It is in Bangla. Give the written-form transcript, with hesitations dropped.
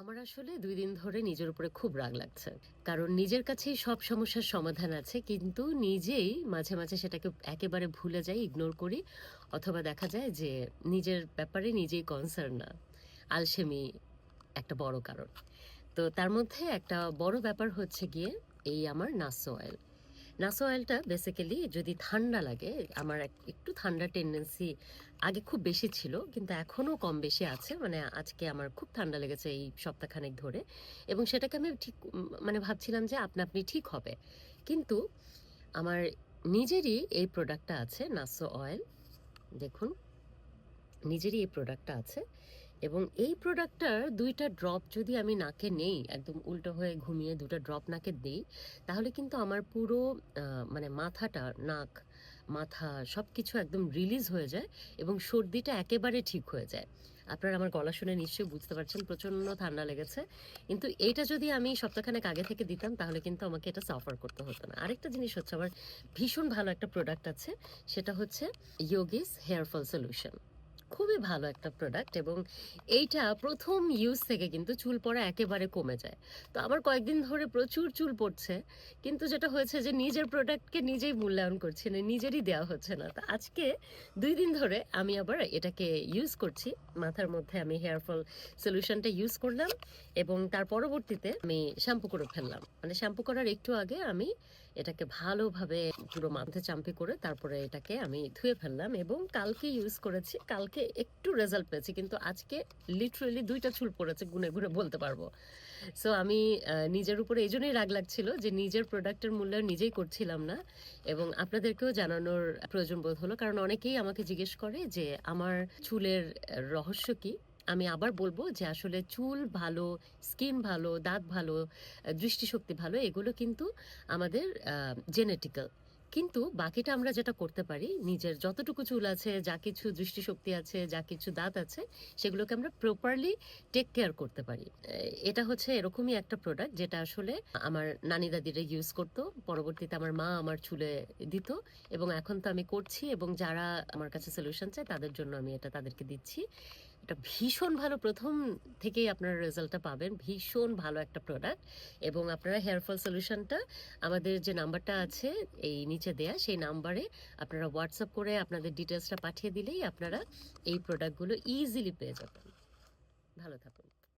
আমার আসলে ২ দিন ধরে নিজের উপরে খুব রাগ লাগছে। কারণ নিজের কাছেই সব সমস্যার সমাধান আছে। কিন্তু নিজেই মাঝে, মাঝে সেটাকে একেবারে ভুলে যাই, ইগনোর করি। অথবা দেখা যায় যে নিজের ব্যাপারে নিজেই কনসার্ন না। আলসেমি একটা বড় কারণ। তো তার মধ্যে একটা বড় ব্যাপার হচ্ছে গিয়ে এই আমার নাসো অয়েল। নাসো অয়েলটা বেসিক্যালি যদি ঠান্ডা লাগে, আমার একটু ঠান্ডা টেন্ডেন্সি আগে খুব বেশি ছিল, কিন্তু এখনও কম বেশি আছে। মানে আজকে আমার খুব ঠান্ডা লেগেছে এই সপ্তাহখানেক ধরে, এবং সেটাকে আমি ঠিক মানে ভাবছিলাম যে আপনা আপনি ঠিক হবে। কিন্তু আমার নিজেরই এই প্রোডাক্টটা আছে, নাসো অয়েল। দেখুন, নিজেরই এই প্রোডাক্টটা আছে, এবং এই প্রোডাক্টটার ২টা ড্রপ যদি আমি নাকে নেই, একদম উল্টো হয়ে ঘুমিয়ে ২টা ড্রপ নাকে দিই, তাহলে কিন্তু আমার পুরো মানে মাথাটা, নাক, মাথা সব কিছু একদম রিলিজ হয়ে যায় এবং সর্দিটা একেবারে ঠিক হয়ে যায়। আপনারা আমার গলা শুনে নিশ্চয়ই বুঝতে পারছেন প্রচণ্ড ঠান্ডা লেগেছে। কিন্তু এইটা যদি আমি সপ্তাহখানেক আগে থেকে দিতাম তাহলে কিন্তু আমাকে এটা সাফার করতে হতো না। আরেকটা জিনিস হচ্ছে, আমার ভীষণ ভালো একটা প্রোডাক্ট আছে, সেটা হচ্ছে ইয়োগিস হেয়ার ফল সলিউশন। খুবই ভালো একটা প্রোডাক্ট, এবং এইটা প্রথম ইউজ থেকে কিন্তু চুল পড়া একেবারে কমে যায়। তো আমার কয়েকদিন ধরে প্রচুর চুল পড়ছে, কিন্তু যেটা হয়েছে যে নিজের প্রোডাক্টকে নিজেই মূল্যায়ন করছি না, নিজেরই দেওয়া হচ্ছে না। তো আজকে ২ দিন ধরে আমি আবার এটাকে ইউজ করছি। মাথার মধ্যে আমি হেয়ার ফল সলিউশনটা ইউজ করলাম, এবং তার পরবর্তীতে আমি শ্যাম্পু করে ফেললাম। মানে শ্যাম্পু করার একটু আগে আমি এটাকে ভালোভাবে পুরো মাথা চাম্পি করে তারপরে এটাকে আমি ধুয়ে ফেললাম, এবং কালকে ইউজ করেছি। কালকে একটু রেজাল্ট পেয়েছি, কিন্তু আজকে লিটারেলি ২টা চুল পড়েছে, গুনে গুনে বলতে পারবো। সো আমি নিজের উপরে এই জন্যই রাগ লাগছিল যে নিজের প্রোডাক্টের মূল্যায়ন নিজেই করছিলাম না, এবং আপনাদেরকেও জানানোর প্রয়োজন বোধ হলো। কারণ অনেকেই আমাকে জিজ্ঞেস করে যে আমার চুলের রহস্য কি। আমি আবার বলবো যে আসলে চুল ভালো, স্কিন ভালো, দাঁত ভালো, দৃষ্টিশক্তি ভালো, এগুলো কিন্তু আমাদের জেনেটিক্যাল। কিন্তু বাকিটা আমরা যেটা করতে পারি, নিজের যতটুকু চুল আছে, যা কিছু দৃষ্টিশক্তি আছে, যা কিছু দাঁত আছে, সেগুলোকে আমরা প্রপারলি টেক কেয়ার করতে পারি। এটা হচ্ছে এরকমই একটা প্রোডাক্ট যেটা আসলে আমার নানি দাদিরা ইউজ করতো, পরবর্তীতে আমার মা আমার চুলে দিত, এবং এখন তো আমি করছি, এবং যারা আমার কাছে সলিউশন চায় তাদের জন্য আমি এটা তাদেরকে দিচ্ছি। এটা ভীষণ ভালো, প্রথম থেকেই আপনারা রেজাল্টটা পাবেন। ভীষণ ভালো একটা প্রোডাক্ট, এবং আপনারা হেয়ার ফল সলিউশনটা আমাদের যে নাম্বারটা আছে এই নিচে দেয়া, সেই নাম্বারে আপনারা হোয়াটসঅ্যাপ করে আপনাদের ডিটেলসটা পাঠিয়ে দিলেই আপনারা এই প্রোডাক্টগুলো ইজিলি পেয়ে যাবেন। ভালো থাকুন।